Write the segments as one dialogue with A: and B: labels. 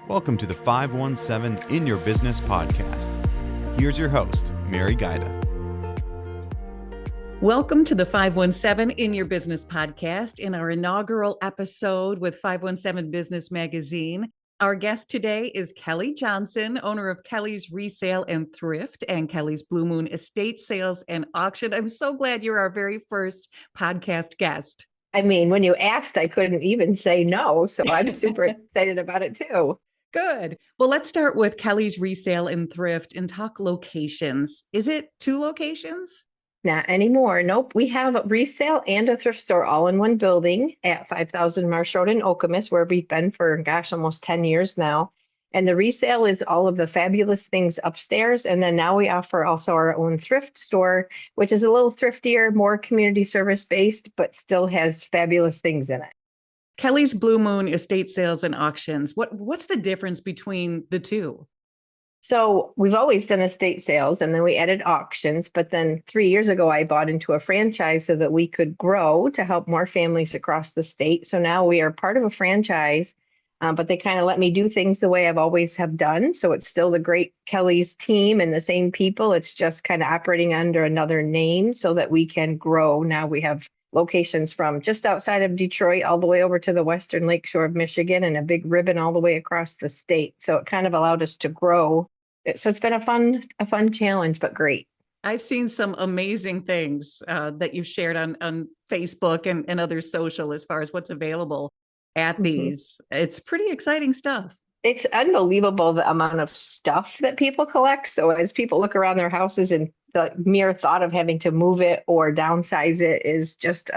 A: Welcome to the 517 In Your Business podcast. Here's your host, Mary Guida.
B: Welcome to the 517 In Your Business podcast in our inaugural episode with 517 Business Magazine. Our guest today is Kellie Johnson, owner of Kellie's Resale and Thrift and Kellie's Blue Moon Estate Sales and Auction. I'm so glad you're our very first podcast guest.
C: I mean, when you asked, I couldn't even say no. So I'm super excited about it too.
B: Good. Well, let's start with Kellie's Resale and Thrift and talk locations. Is it 2 locations?
C: Not anymore. Nope. We have a resale and a thrift store all in one building at 5000 Marsh Road in Okemos, where we've been for, almost 10 years now. And the resale is all of the fabulous things upstairs. And then now we offer also our own thrift store, which is a little thriftier, more community service based, but still has fabulous things in it.
B: Kellie's Blue Moon Estate Sales and Auctions. What's the difference between the two?
C: So we've always done estate sales and then we added auctions. But then 3 years ago, I bought into a franchise so that we could grow to help more families across the state. So now we are part of a franchise, but they kind of let me do things the way I've always have done. So it's still the great Kellie's team and the same people. It's just kind of operating under another name so that we can grow. Now we have locations from just outside of Detroit all the way over to the western lakeshore of Michigan and a big ribbon all the way across the state. So it kind of allowed us to grow. So it's been a fun challenge, but great.
B: I've seen some amazing things that you've shared on Facebook and other social as far as what's available at these. It's pretty exciting stuff.
C: It's unbelievable the amount of stuff that people collect. So as people look around their houses and the mere thought of having to move it or downsize it is just,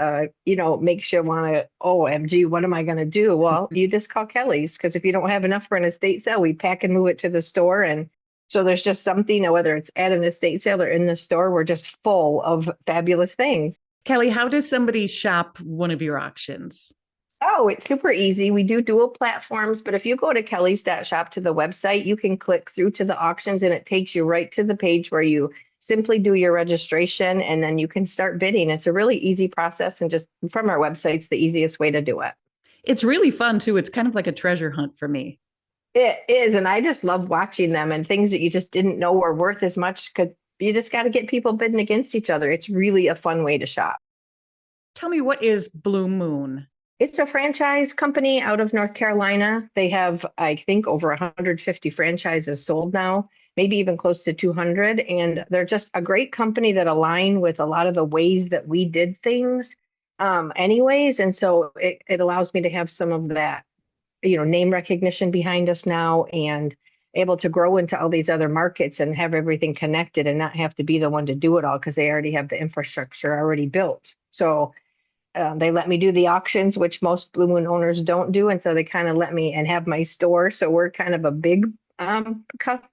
C: makes you want to, OMG, what am I going to do? Well, you just call Kellie's, because if you don't have enough for an estate sale, we pack and move it to the store. And so there's just something, whether it's at an estate sale or in the store, we're just full of fabulous things.
B: Kellie, how does somebody shop one of your auctions?
C: Oh, it's super easy. We do dual platforms, but if you go to kellys.shop to the website, you can click through to the auctions and it takes you right to the page where you simply do your registration and then you can start bidding. It's a really easy process, and just from our website, it's the easiest way to do it.
B: It's really fun too. It's kind of like a treasure hunt for me.
C: It is, and I just love watching them and things that you just didn't know were worth as much, because you just got to get people bidding against each other. It's really a fun way to shop.
B: Tell me, what is Blue Moon?
C: It's a franchise company out of North Carolina. They have, I think, over 150 franchises sold now, maybe even close to 200. And they're just a great company that align with a lot of the ways that we did things anyways. And so it allows me to have some of that, name recognition behind us now, and able to grow into all these other markets and have everything connected and not have to be the one to do it all, because they already have the infrastructure already built. So they let me do the auctions, which most Blue Moon owners don't do. And so they kind of let me and have my store. So we're kind of a big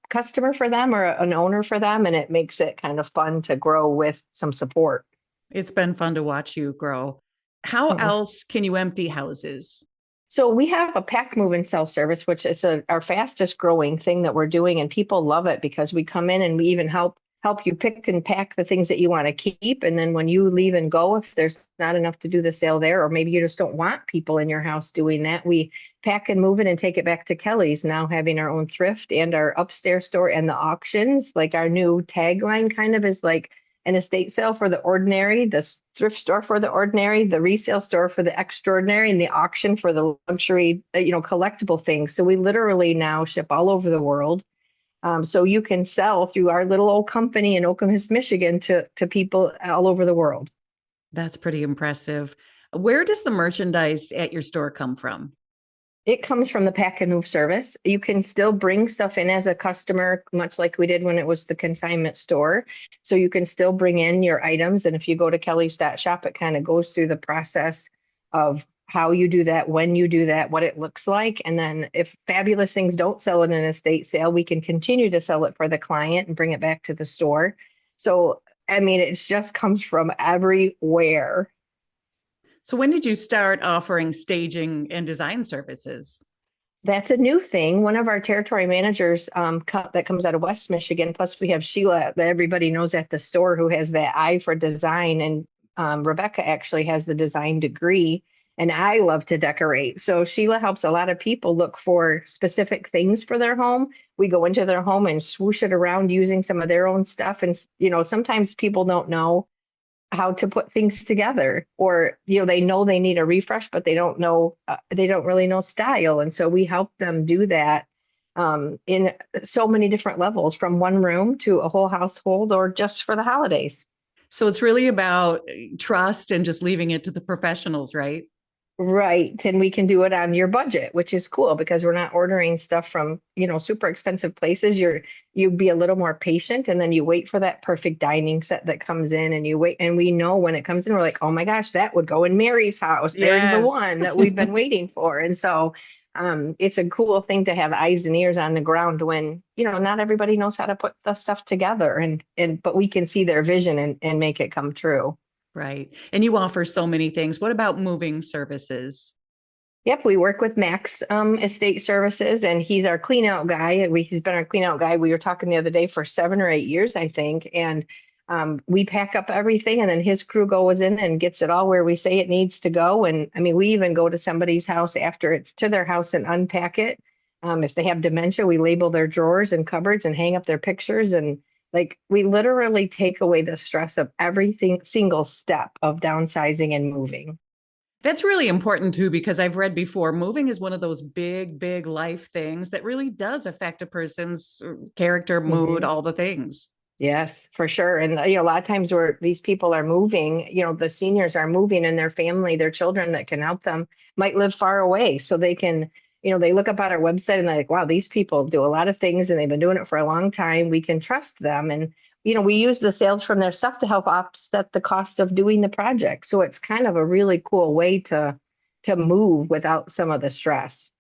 C: customer for them, or an owner for them. And it makes it kind of fun to grow with some support.
B: It's been fun to watch you grow. How else can you empty houses?
C: So we have a pack, move, and sell service, which is our fastest growing thing that we're doing. And people love it because we come in and we even help you pick and pack the things that you want to keep. And then when you leave and go, if there's not enough to do the sale there, or maybe you just don't want people in your house doing that, we pack and move it and take it back to Kellie's, now having our own thrift and our upstairs store and the auctions. Like, our new tagline kind of is like an estate sale for the ordinary, the thrift store for the ordinary, the resale store for the extraordinary, and the auction for the luxury, collectible things. So we literally now ship all over the world. So you can sell through our little old company in Okemos, Michigan to people all over the world.
B: That's pretty impressive. Where does the merchandise at your store come from?
C: It comes from the pack and move service. You can still bring stuff in as a customer, much like we did when it was the consignment store. So you can still bring in your items. And if you go to kellys.shop, it kind of goes through the process of how you do that, when you do that, what it looks like. And then if fabulous things don't sell in an estate sale, we can continue to sell it for the client and bring it back to the store. So, it just comes from everywhere.
B: So when did you start offering staging and design services?
C: That's a new thing. One of our territory managers that comes out of West Michigan, plus we have Sheila that everybody knows at the store, who has that eye for design. And Rebecca actually has the design degree. and I love to decorate. So Sheila helps a lot of people look for specific things for their home. We go into their home and swoosh it around using some of their own stuff. And, sometimes people don't know how to put things together, or they know they need a refresh, but they don't really know style, and so we help them do that in so many different levels, from one room to a whole household or just for the holidays.
B: So it's really about trust and just leaving it to the professionals, right?
C: Right. And we can do it on your budget, which is cool because we're not ordering stuff from, super expensive places. You'd be a little more patient, and then you wait for that perfect dining set that comes in, and you wait, and we know when it comes in, we're like, oh my gosh, that would go in Mary's house. There's the
B: Yes.
C: one that we've been waiting for. And so it's a cool thing to have eyes and ears on the ground when, not everybody knows how to put the stuff together, but we can see their vision and make it come true.
B: Right. And you offer so many things. What about moving services?
C: Yep, we work with Max Estate Services, and he's our clean out guy. He's been our clean out guy. We were talking the other day for 7 or 8 years, I think. And we pack up everything, and then his crew goes in and gets it all where we say it needs to go. And I mean, we even go to somebody's house after it's to their house and unpack it. If they have dementia, we label their drawers and cupboards and hang up their pictures. And like, we literally take away the stress of everything, single step of downsizing and moving.
B: That's really important too, because I've read before, moving is one of those big, big life things that really does affect a person's character, mood,
C: Mhm.
B: all the things.
C: Yes, for sure. And a lot of times where these people are moving, the seniors are moving, and their family, their children that can help them might live far away. So they can, they look up at our website and they're like, wow, these people do a lot of things and they've been doing it for a long time. We can trust them. And, we use the sales from their stuff to help offset the cost of doing the project. So it's kind of a really cool way to move without some of the stress.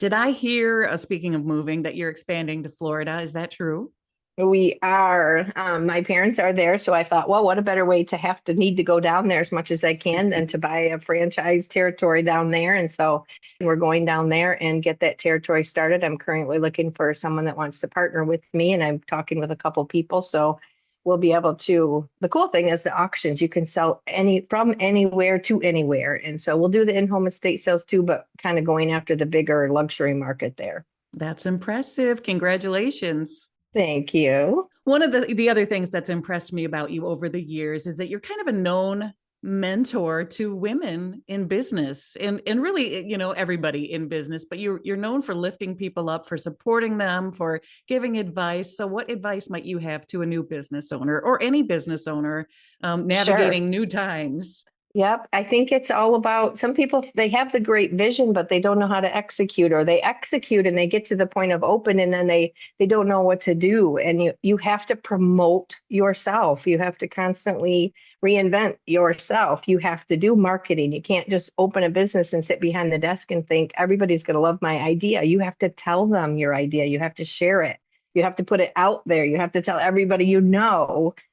B: Did I hear, speaking of moving, that you're expanding to Florida? Is that true?
C: We are. My parents are there, so I thought, well, what a better way to have to need to go down there as much as I can than to buy a franchise territory down there. And so we're going down there and get that territory started. I'm currently looking for someone that wants to partner with me, and I'm talking with a couple people. So we'll be able to. The cool thing is the auctions. You can sell from anywhere to anywhere, and so we'll do the in-home estate sales too, but kind of going after the bigger luxury market there.
B: That's impressive. Congratulations.
C: Thank you.
B: One of the other things that's impressed me about you over the years is that you're kind of a known mentor to women in business, and really, everybody in business, but you're known for lifting people up, for supporting them, for giving advice. So what advice might you have to a new business owner or any business owner
C: Sure.
B: navigating new times?
C: Yep. I think it's all about, some people, they have the great vision, but they don't know how to execute, or they execute and they get to the point of open, and then they don't know what to do. And you have to promote yourself. You have to constantly reinvent yourself. You have to do marketing. You can't just open a business and sit behind the desk and think everybody's going to love my idea. You have to tell them your idea. You have to share it. You have to put it out there. You have to tell everybody,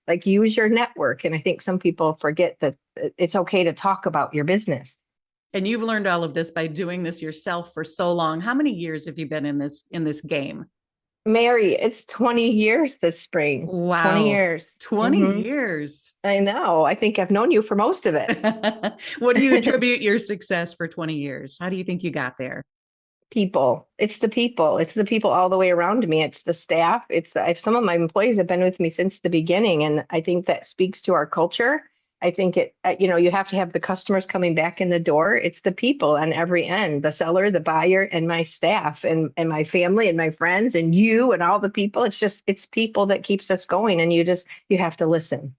C: like, use your network. And I think some people forget that it's okay to talk about your business.
B: And you've learned all of this by doing this yourself for so long. How many years have you been in this game?
C: Mary, it's 20 years this spring. 20
B: Wow.
C: years.
B: 20
C: Hmm.
B: years.
C: I know. I think I've known you for most of it.
B: What do you attribute your success for 20 years? How do you think you got there?
C: People. It's the people. It's the people all the way around me. It's the staff. Some of my employees have been with me since the beginning, and I think that speaks to our culture. I think you have to have the customers coming back in the door. It's the people on every end, the seller, the buyer, and my staff, and my family and my friends and you and all the people. It's people that keeps us going, and you have to listen.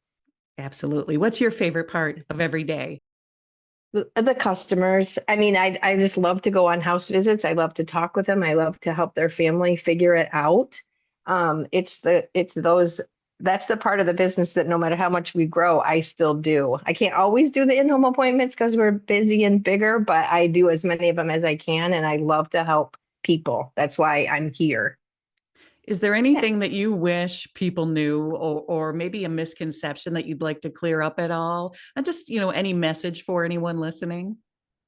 B: Absolutely. What's your favorite part of every day?
C: The customers. I mean, I just love to go on house visits. I love to talk with them. I love to help their family figure it out. It's those, that's the part of the business that no matter how much we grow, I still do. I can't always do the in-home appointments because we're busy and bigger, but I do as many of them as I can, and I love to help people. That's why I'm here.
B: Is there
C: Yeah.
B: anything that you wish people knew, or maybe a misconception that you'd like to clear up at all? And just, any message for anyone listening?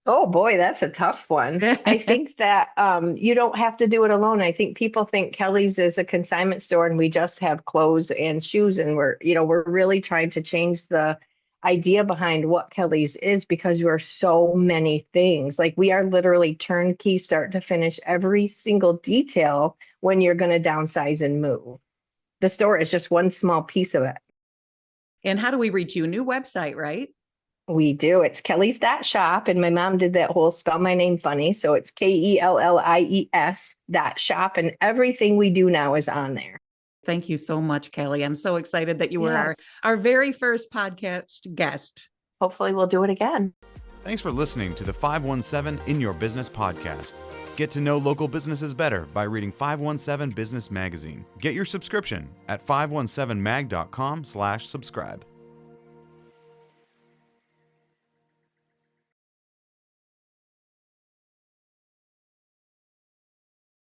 C: Oh boy, that's a tough one. I think that you don't have to do it alone. I think people think Kelly's is a consignment store and we just have clothes and shoes, and we're really trying to change the idea behind what Kelly's is because you are so many things. Like we are literally turnkey, start to finish, every single detail when you're going to downsize and move. The store is just one small piece of it.
B: And how do we reach you? New website, right?
C: We do. It's Kelly's.shop. And my mom did that whole spell my name funny. So it's KELLIES.shop. And everything we do now is on there.
B: Thank you so much, Kelly. I'm so excited that you were
C: Yes.
B: our very first podcast guest.
C: Hopefully we'll do it again.
A: Thanks for listening to the 517 In Your Business podcast. Get to know local businesses better by reading 517 Business Magazine. Get your subscription at 517mag.com/subscribe.